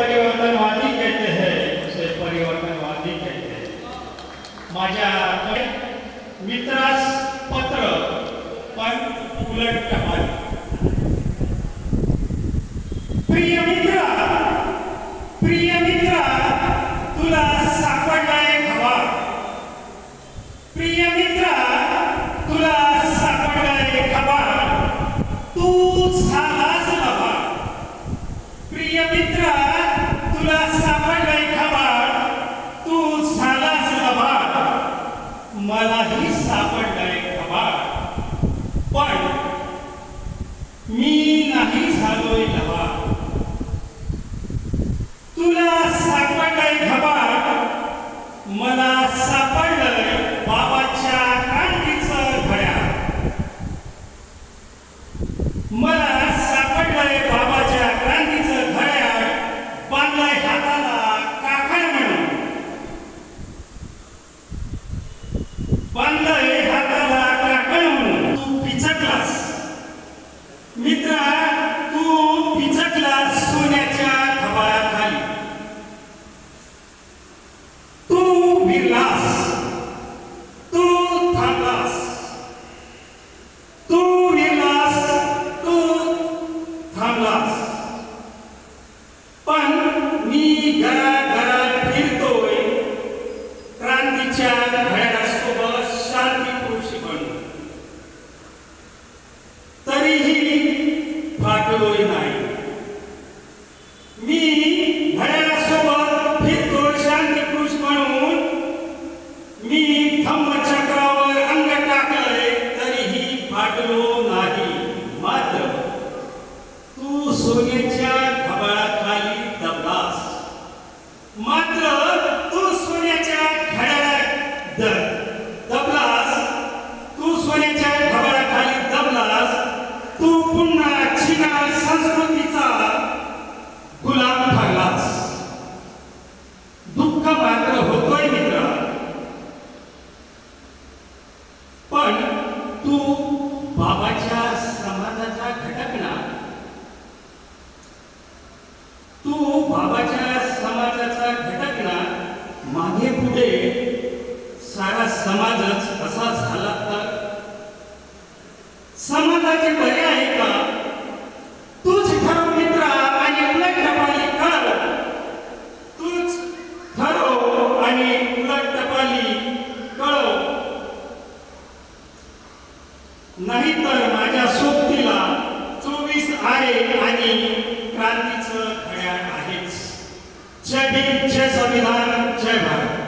परिवर्तनवादी कहते हैं, उसे परिवर्तनवादी कहते हैं। माझ्या मित्रास पत्र पण उलट टपाल। प्रिय मित्रा तुला सापडलाय खबा। प्रिय मित्रा तुला सापडलाय खबा, तू झालास बाबा। प्रिय मित्रा तुला सापडलाय खबा, तू झालास बाबा। मलाही सापडलाय खबा, पण मी नाही झालोय लबा। तुला सापडलाय खबा, मला सापडलंय बाबाच्या क्रांतीचं घड्याळ। मला सापडलंय बाबाच्या क्रांतीचं घड्याळ, बांधलंय हाताला काकण म्हणून। बांधलंय हाताला काकण म्हणून। तू पिचकलास मित्रा, तू पिचकलास सोन्याच्या खबाळाखाली। तू विरलास, तू थांबलास। तू विरलास, तू थांबलास। पण मी घराघरात फिरतोय क्रांतीच्या घड्याळासोबत शांती पुरुषी बनून। तरीही फाटलोय नाही। मी घड्याळासोबत फिरतोय शांती पुरुष म्हणून। मी धम्मचक्रावर अंग टाकलंय, तरीही फाटलो नाही। मात्र तू सोन्याच्या घड्याळाखाली दबलास। मात्र तू सोन्याच्या घड्याळात दबलास। तू सोन्याच्या घड्याळाखाली दबलास। तू पुन्हा चीना संस्कृतीचा गुलाम ठरलास। दुःख मात्र होतोय मित्रा, पण तू बाबाच्या समाजाचा घटक ना। तू बाबाच्या समाजाचा घटक ना। मागे पुढे सारा समाजच असा झाला तर समाजाचे बरे आहे का? तूच ठरव मित्रा आणि उलट टपाली कर। तूच ठरव आणि उलट टपाली कळव। नाहीतर माझ्या सोबतीला 24 आहे आणि क्रांतीचं घड्याळ आहेच। जय भीम, जय संविधान, जय भारत।